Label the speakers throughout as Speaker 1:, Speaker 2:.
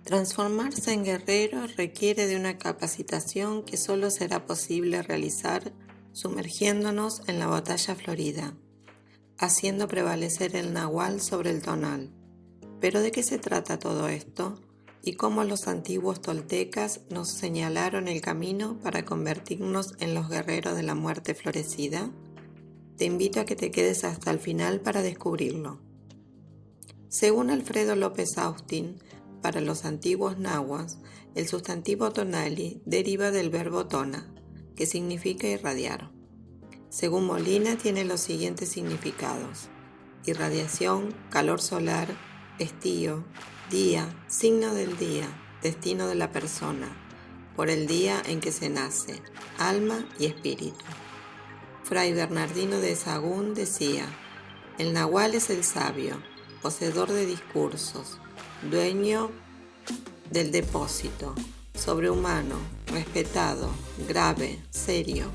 Speaker 1: Transformarse en guerrero requiere de una capacitación que solo será posible realizar sumergiéndonos en la batalla florida, haciendo prevalecer el nahual sobre el tonal. ¿Pero de qué se trata todo esto? ¿Y cómo los antiguos toltecas nos señalaron el camino para convertirnos en los guerreros de la muerte florecida? Te invito a que te quedes hasta el final para descubrirlo. Según Alfredo López Austin, para los antiguos nahuas, el sustantivo tonali deriva del verbo tona, que significa irradiar. Según Molina, tiene los siguientes significados: irradiación, calor solar, estío, día, signo del día, destino de la persona, por el día en que se nace, alma y espíritu. Fray Bernardino de Sahagún decía: el nahual es el sabio, poseedor de discursos, dueño del depósito, sobrehumano, respetado, grave, serio,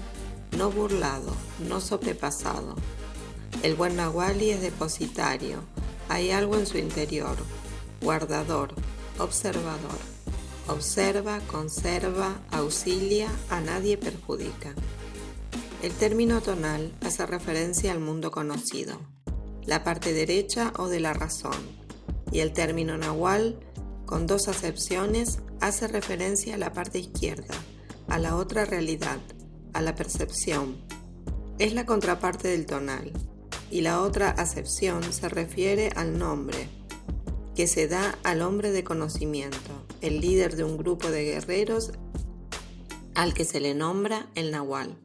Speaker 1: no burlado, no sobrepasado. El buen nahuali es depositario, hay algo en su interior, guardador, observador. Observa, conserva, auxilia, a nadie perjudica. El término tonal hace referencia al mundo conocido, la parte derecha o de la razón, y el término nahual, con dos acepciones, hace referencia a la parte izquierda, a la otra realidad, a la percepción. Es la contraparte del tonal, y la otra acepción se refiere al nombre, que se da al hombre de conocimiento, el líder de un grupo de guerreros al que se le nombra el nahual.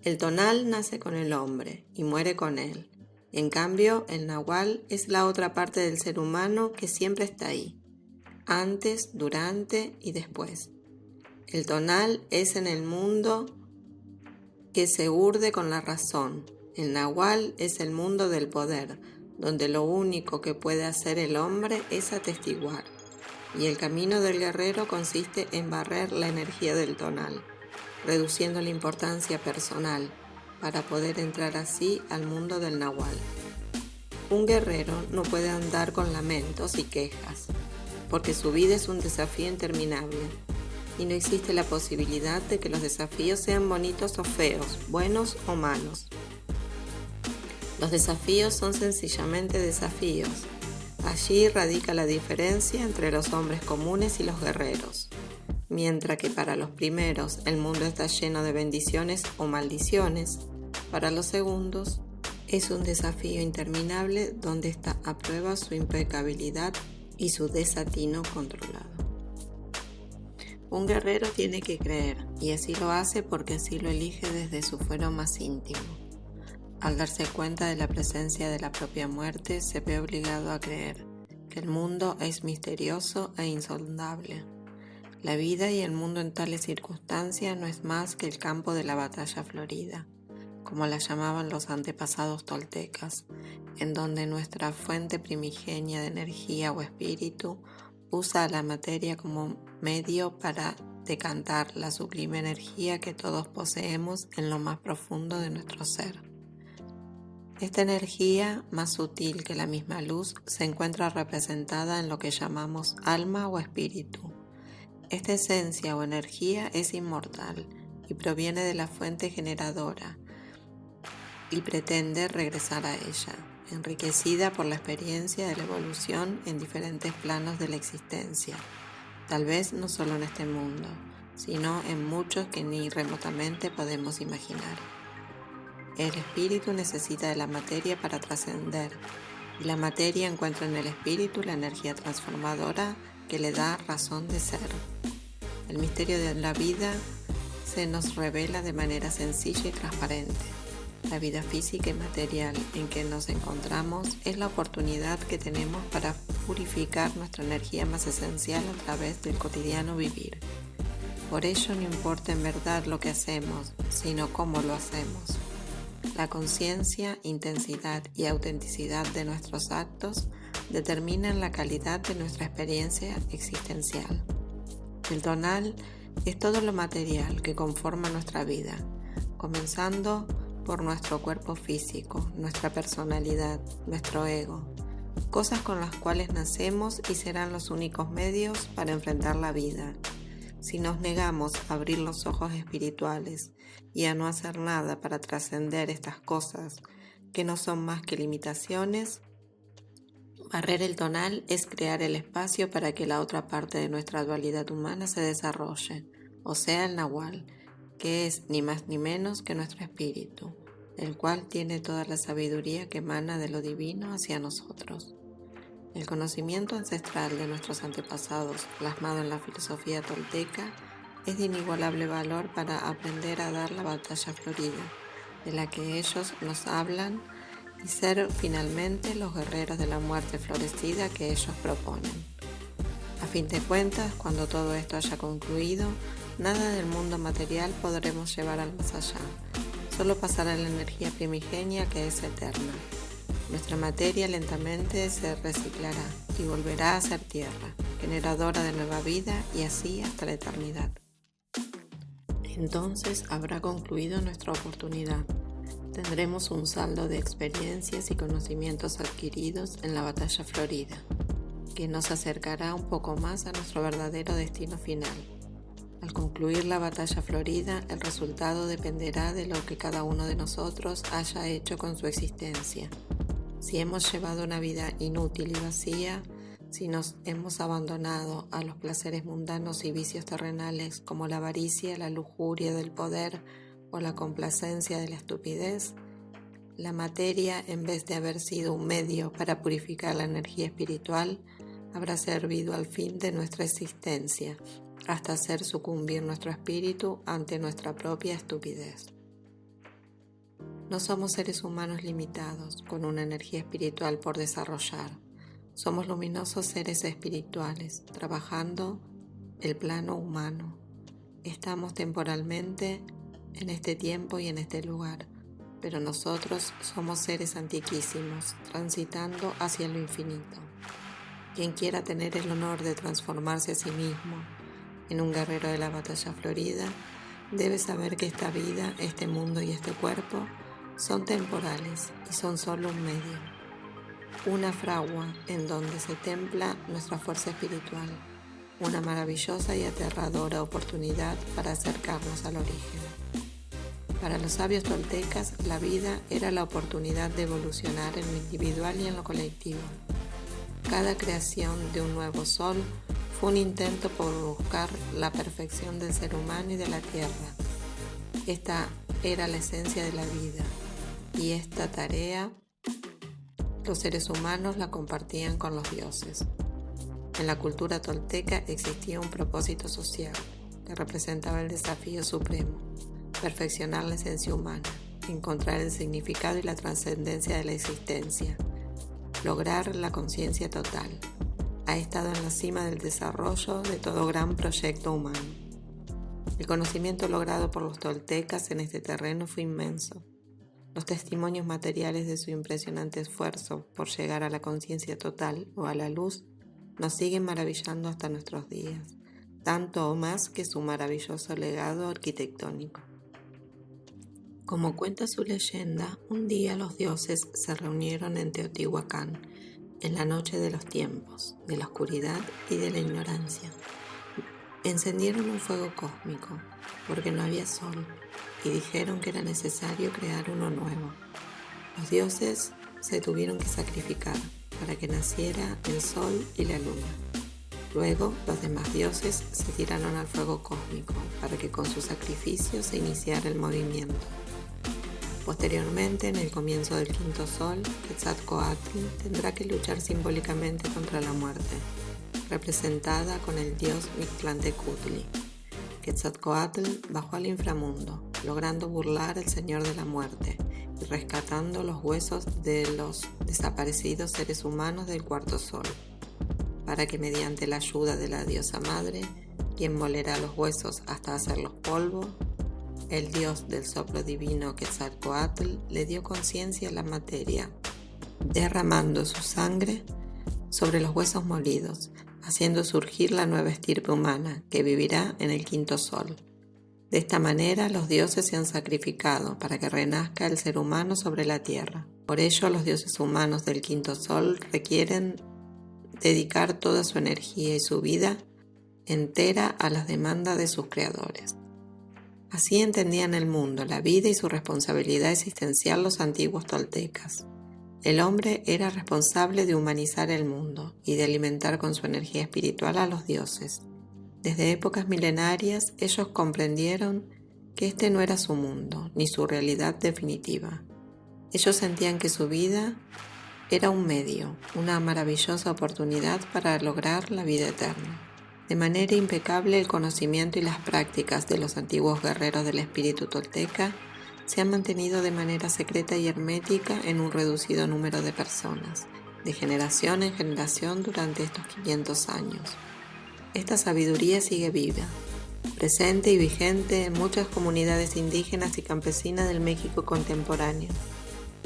Speaker 1: El tonal nace con el hombre y muere con él. En cambio, el nahual es la otra parte del ser humano que siempre está ahí, antes, durante y después. El tonal es en el mundo que se urde con la razón. El nahual es el mundo del poder, donde lo único que puede hacer el hombre es atestiguar. Y el camino del guerrero consiste en barrer la energía del tonal, reduciendo la importancia personal, para poder entrar así al mundo del nahual. Un guerrero no puede andar con lamentos y quejas, porque su vida es un desafío interminable, y no existe la posibilidad de que los desafíos sean bonitos o feos, buenos o malos. Los desafíos son sencillamente desafíos. Allí radica la diferencia entre los hombres comunes y los guerreros. Mientras que para los primeros el mundo está lleno de bendiciones o maldiciones, para los segundos es un desafío interminable donde está a prueba su impecabilidad y su desatino controlado. Un guerrero tiene que creer, y así lo hace porque así lo elige desde su fuero más íntimo. Al darse cuenta de la presencia de la propia muerte, se ve obligado a creer que el mundo es misterioso e insondable. La vida y el mundo en tales circunstancias no es más que el campo de la batalla florida, como la llamaban los antepasados toltecas, en donde nuestra fuente primigenia de energía o espíritu usa a la materia como medio para decantar la sublime energía que todos poseemos en lo más profundo de nuestro ser. Esta energía, más sutil que la misma luz, se encuentra representada en lo que llamamos alma o espíritu. Esta esencia o energía es inmortal y proviene de la fuente generadora y pretende regresar a ella, enriquecida por la experiencia de la evolución en diferentes planos de la existencia, tal vez no solo en este mundo, sino en muchos que ni remotamente podemos imaginar. El espíritu necesita de la materia para trascender, y la materia encuentra en el espíritu la energía transformadora que le da razón de ser. El misterio de la vida se nos revela de manera sencilla y transparente. La vida física y material en que nos encontramos es la oportunidad que tenemos para purificar nuestra energía más esencial a través del cotidiano vivir. Por ello no importa en verdad lo que hacemos, sino cómo lo hacemos. La conciencia, intensidad y autenticidad de nuestros actos determinan la calidad de nuestra experiencia existencial. El tonal es todo lo material que conforma nuestra vida, comenzando por nuestro cuerpo físico, nuestra personalidad, nuestro ego, cosas con las cuales nacemos y serán los únicos medios para enfrentar la vida. Si nos negamos a abrir los ojos espirituales y a no hacer nada para trascender estas cosas que no son más que limitaciones, barrer el tonal es crear el espacio para que la otra parte de nuestra dualidad humana se desarrolle, o sea, el Nahual, que es ni más ni menos que nuestro espíritu, el cual tiene toda la sabiduría que emana de lo divino hacia nosotros. El conocimiento ancestral de nuestros antepasados, plasmado en la filosofía tolteca, es de inigualable valor para aprender a dar la batalla florida, de la que ellos nos hablan, y ser finalmente los guerreros de la muerte florecida que ellos proponen. A fin de cuentas, cuando todo esto haya concluido, nada del mundo material podremos llevar al más allá. Solo pasará la energía primigenia que es eterna. Nuestra materia lentamente se reciclará y volverá a ser tierra, generadora de nueva vida y así hasta la eternidad. Entonces habrá concluido nuestra oportunidad. Tendremos un saldo de experiencias y conocimientos adquiridos en la batalla florida, que nos acercará un poco más a nuestro verdadero destino final. Al concluir la batalla florida, el resultado dependerá de lo que cada uno de nosotros haya hecho con su existencia. Si hemos llevado una vida inútil y vacía, si nos hemos abandonado a los placeres mundanos y vicios terrenales como la avaricia, la lujuria del poder o la complacencia de la estupidez, la materia, en vez de haber sido un medio para purificar la energía espiritual, habrá servido al fin de nuestra existencia, hasta hacer sucumbir nuestro espíritu ante nuestra propia estupidez. No somos seres humanos limitados, con una energía espiritual por desarrollar. Somos luminosos seres espirituales, trabajando el plano humano. Estamos temporalmente en este tiempo y en este lugar, pero nosotros somos seres antiquísimos, transitando hacia lo infinito. Quien quiera tener el honor de transformarse a sí mismo en un guerrero de la batalla florida, debe saber que esta vida, este mundo y este cuerpo son temporales y son solo un medio, una fragua en donde se templa nuestra fuerza espiritual, una maravillosa y aterradora oportunidad para acercarnos al origen. Para los sabios toltecas, la vida era la oportunidad de evolucionar en lo individual y en lo colectivo. Cada creación de un nuevo sol fue un intento por buscar la perfección del ser humano y de la tierra. Esta era la esencia de la vida, y esta tarea los seres humanos la compartían con los dioses. En la cultura tolteca existía un propósito social que representaba el desafío supremo: perfeccionar la esencia humana, encontrar el significado y la trascendencia de la existencia, lograr la conciencia total. Ha estado en la cima del desarrollo de todo gran proyecto humano. El conocimiento logrado por los toltecas en este terreno fue inmenso. Los testimonios materiales de su impresionante esfuerzo por llegar a la conciencia total o a la luz nos siguen maravillando hasta nuestros días, tanto o más que su maravilloso legado arquitectónico. Como cuenta su leyenda, un día los dioses se reunieron en Teotihuacán, en la noche de los tiempos, de la oscuridad y de la ignorancia. Encendieron un fuego cósmico, porque no había sol, y dijeron que era necesario crear uno nuevo. Los dioses se tuvieron que sacrificar para que naciera el sol y la luna. Luego, los demás dioses se tiraron al fuego cósmico para que con su sacrificio se iniciara el movimiento. Posteriormente, en el comienzo del quinto sol, Quetzalcóatl tendrá que luchar simbólicamente contra la muerte, representada con el dios Mictlantecutli. Quetzalcóatl bajó al inframundo, logrando burlar al Señor de la Muerte y rescatando los huesos de los desaparecidos seres humanos del cuarto sol, para que mediante la ayuda de la diosa madre, quien molerá los huesos hasta hacerlos polvo, el dios del soplo divino Quetzalcóatl le dio conciencia a la materia, derramando su sangre sobre los huesos molidos, haciendo surgir la nueva estirpe humana que vivirá en el quinto sol. De esta manera los dioses se han sacrificado para que renazca el ser humano sobre la tierra. Por ello los dioses humanos del quinto sol requieren dedicar toda su energía y su vida entera a las demandas de sus creadores. Así entendían el mundo, la vida y su responsabilidad existencial los antiguos toltecas. El hombre era responsable de humanizar el mundo y de alimentar con su energía espiritual a los dioses. Desde épocas milenarias ellos comprendieron que este no era su mundo, ni su realidad definitiva. Ellos sentían que su vida era un medio, una maravillosa oportunidad para lograr la vida eterna. De manera impecable, el conocimiento y las prácticas de los antiguos guerreros del espíritu tolteca se han mantenido de manera secreta y hermética en un reducido número de personas, de generación en generación durante estos 500 años. Esta sabiduría sigue viva, presente y vigente en muchas comunidades indígenas y campesinas del México contemporáneo.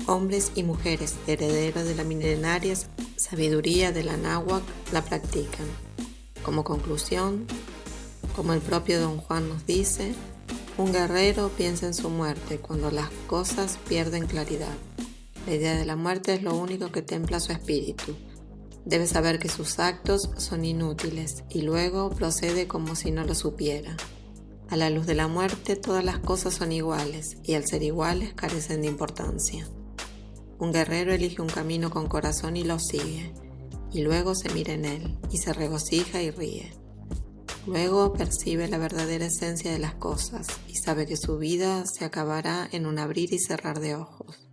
Speaker 1: Hombres y mujeres herederos de la milenaria sabiduría de la náhuatl la practican. Como conclusión, como el propio Don Juan nos dice, un guerrero piensa en su muerte cuando las cosas pierden claridad. La idea de la muerte es lo único que templa su espíritu. Debe saber que sus actos son inútiles y luego procede como si no lo supiera. A la luz de la muerte todas las cosas son iguales y al ser iguales carecen de importancia. Un guerrero elige un camino con corazón y lo sigue, y luego se mira en él y se regocija y ríe. Luego percibe la verdadera esencia de las cosas y sabe que su vida se acabará en un abrir y cerrar de ojos.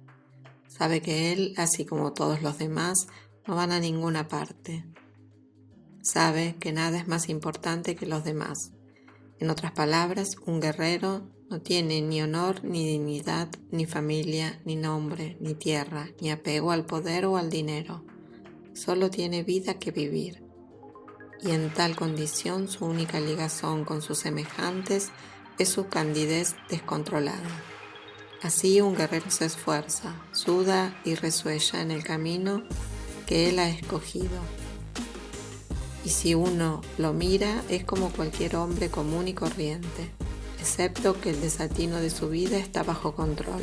Speaker 1: Sabe que él, así como todos los demás, no van a ninguna parte. Sabe que nada es más importante que los demás. En otras palabras, un guerrero no tiene ni honor, ni dignidad, ni familia, ni nombre, ni tierra, ni apego al poder o al dinero. Solo tiene vida que vivir. Y en tal condición su única ligazón con sus semejantes es su candidez descontrolada. Así un guerrero se esfuerza, suda y resuella en el camino que él ha escogido. Y si uno lo mira, es como cualquier hombre común y corriente, excepto que el desatino de su vida está bajo control.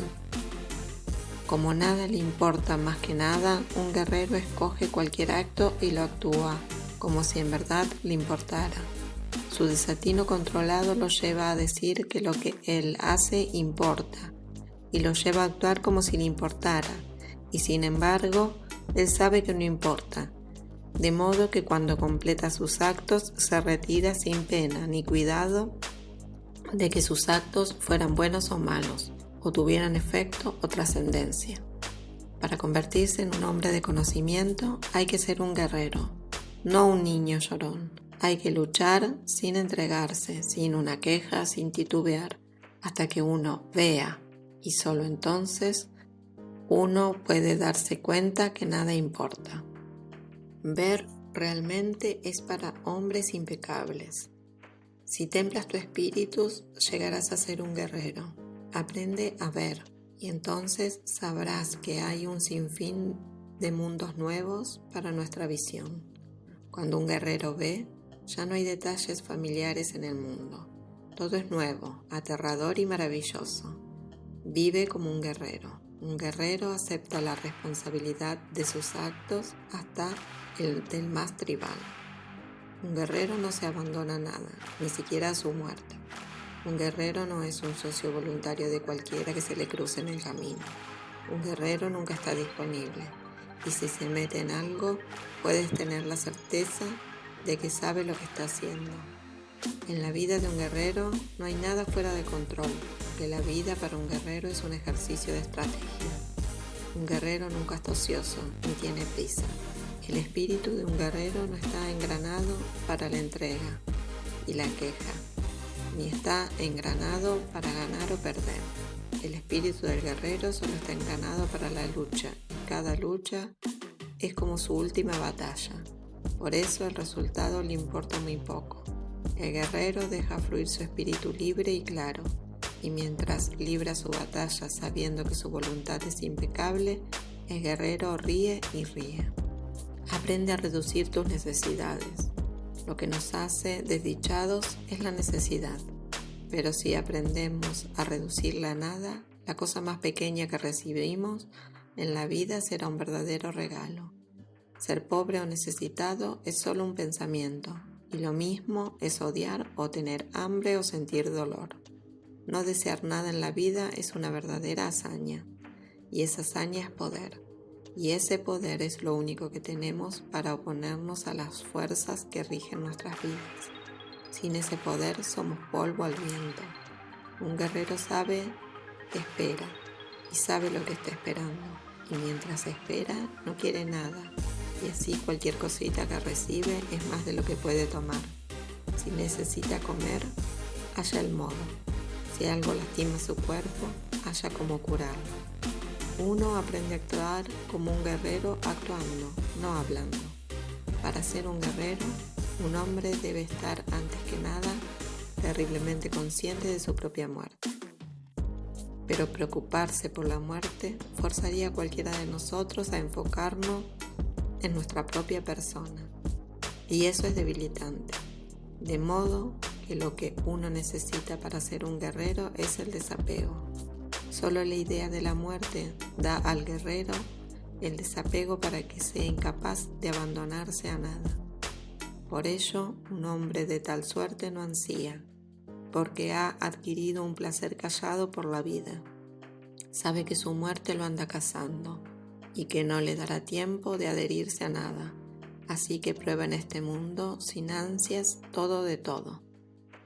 Speaker 1: Como nada le importa más que nada, un guerrero escoge cualquier acto y lo actúa como si en verdad le importara. Su desatino controlado lo lleva a decir que lo que él hace importa, y lo lleva a actuar como si le importara, y sin embargo, él sabe que no importa, de modo que cuando completa sus actos se retira sin pena ni cuidado de que sus actos fueran buenos o malos, o tuvieran efecto o trascendencia. Para convertirse en un hombre de conocimiento hay que ser un guerrero, no un niño llorón. Hay que luchar sin entregarse, sin una queja, sin titubear, hasta que uno vea, y solo entonces uno puede darse cuenta que nada importa. Ver realmente es para hombres impecables. Si templas tu espíritu, llegarás a ser un guerrero. Aprende a ver, y entonces sabrás que hay un sinfín de mundos nuevos para nuestra visión. Cuando un guerrero ve, ya no hay detalles familiares en el mundo. Todo es nuevo, aterrador y maravilloso. Vive como un guerrero. Un guerrero acepta la responsabilidad de sus actos hasta el del más tribal. Un guerrero no se abandona a nada, ni siquiera a su muerte. Un guerrero no es un socio voluntario de cualquiera que se le cruce en el camino. Un guerrero nunca está disponible, y si se mete en algo, puedes tener la certeza de que sabe lo que está haciendo. En la vida de un guerrero no hay nada fuera de control, porque la vida para un guerrero es un ejercicio de estrategia. Un guerrero nunca está ocioso, ni tiene prisa. El espíritu de un guerrero no está engranado para la entrega y la queja, ni está engranado para ganar o perder. El espíritu del guerrero solo está engranado para la lucha, y cada lucha es como su última batalla. Por eso el resultado le importa muy poco. El guerrero deja fluir su espíritu libre y claro, y mientras libra su batalla sabiendo que su voluntad es impecable, el guerrero ríe y ríe. Aprende a reducir tus necesidades. Lo que nos hace desdichados es la necesidad, pero si aprendemos a reducirla a nada, la cosa más pequeña que recibimos en la vida será un verdadero regalo. Ser pobre o necesitado es solo un pensamiento, y lo mismo es odiar o tener hambre o sentir dolor. No desear nada en la vida es una verdadera hazaña, y esa hazaña es poder, y ese poder es lo único que tenemos para oponernos a las fuerzas que rigen nuestras vidas. Sin ese poder somos polvo al viento. Un guerrero sabe, espera, y sabe lo que está esperando, y mientras espera no quiere nada, y así cualquier cosita que recibe es más de lo que puede tomar. Si necesita comer, haya el modo. Si algo lastima su cuerpo, haya cómo curarlo. Uno aprende a actuar como un guerrero actuando, no hablando. Para ser un guerrero, un hombre debe estar antes que nada terriblemente consciente de su propia muerte. Pero preocuparse por la muerte forzaría a cualquiera de nosotros a enfocarnos en nuestra propia persona. Y eso es debilitante. De modo que lo que uno necesita para ser un guerrero es el desapego. Solo la idea de la muerte da al guerrero el desapego para que sea incapaz de abandonarse a nada. Por ello, un hombre de tal suerte no ansía, porque ha adquirido un placer callado por la vida. Sabe que su muerte lo anda cazando y que no le dará tiempo de adherirse a nada. Así que prueba en este mundo, sin ansias, todo de todo.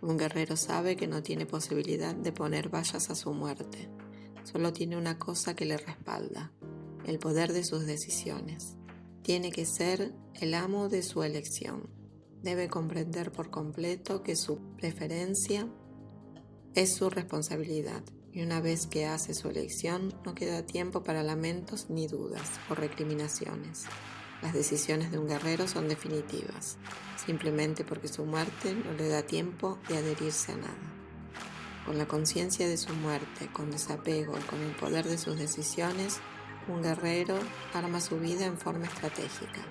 Speaker 1: Un guerrero sabe que no tiene posibilidad de poner vallas a su muerte. Solo tiene una cosa que le respalda, el poder de sus decisiones. Tiene que ser el amo de su elección. Debe comprender por completo que su preferencia es su responsabilidad. Y una vez que hace su elección, no queda tiempo para lamentos ni dudas o recriminaciones. Las decisiones de un guerrero son definitivas, simplemente porque su muerte no le da tiempo de adherirse a nada. Con la conciencia de su muerte, con desapego y con el poder de sus decisiones, un guerrero arma su vida en forma estratégica.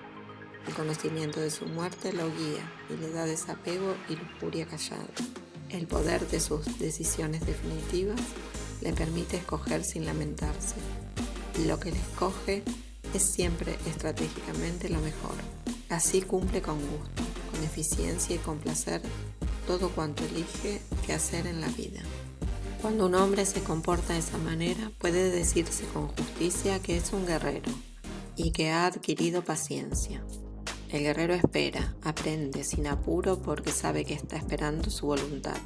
Speaker 1: El conocimiento de su muerte lo guía y le da desapego y lujuria callada. El poder de sus decisiones definitivas le permite escoger sin lamentarse, y lo que le escoge es siempre estratégicamente lo mejor. Así cumple con gusto, con eficiencia y con placer todo cuanto elige que hacer en la vida. Cuando un hombre se comporta de esa manera, puede decirse con justicia que es un guerrero y que ha adquirido paciencia. El guerrero espera, aprende sin apuro porque sabe que está esperando su voluntad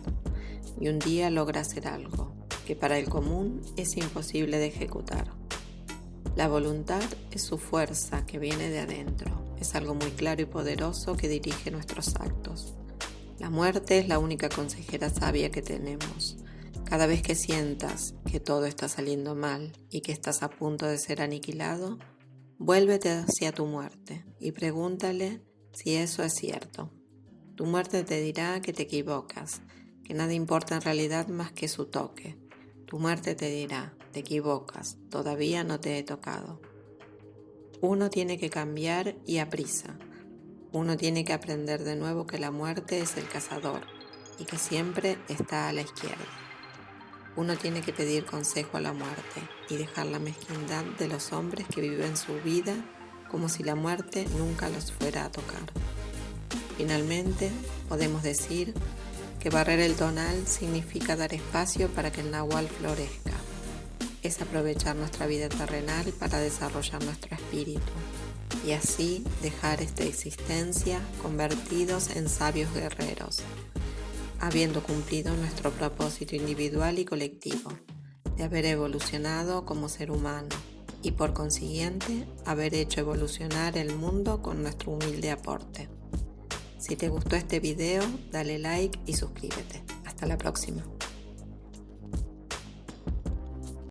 Speaker 1: y un día logra hacer algo que para el común es imposible de ejecutar. La voluntad es su fuerza que viene de adentro, es algo muy claro y poderoso que dirige nuestros actos. La muerte es la única consejera sabia que tenemos. Cada vez que sientas que todo está saliendo mal y que estás a punto de ser aniquilado, vuélvete hacia tu muerte y pregúntale si eso es cierto. Tu muerte te dirá que te equivocas, que nada importa en realidad más que su toque. Tu muerte te dirá, te equivocas, todavía no te he tocado. Uno tiene que cambiar y a prisa. Uno tiene que aprender de nuevo que la muerte es el cazador y que siempre está a la izquierda. Uno tiene que pedir consejo a la muerte y dejar la mezquindad de los hombres que viven su vida como si la muerte nunca los fuera a tocar. Finalmente, podemos decir que barrer el tonal significa dar espacio para que el nahual florezca. Es aprovechar nuestra vida terrenal para desarrollar nuestro espíritu y así dejar esta existencia convertidos en sabios guerreros, habiendo cumplido nuestro propósito individual y colectivo, de haber evolucionado como ser humano y por consiguiente haber hecho evolucionar el mundo con nuestro humilde aporte. Si te gustó este video, dale like y suscríbete. Hasta la próxima.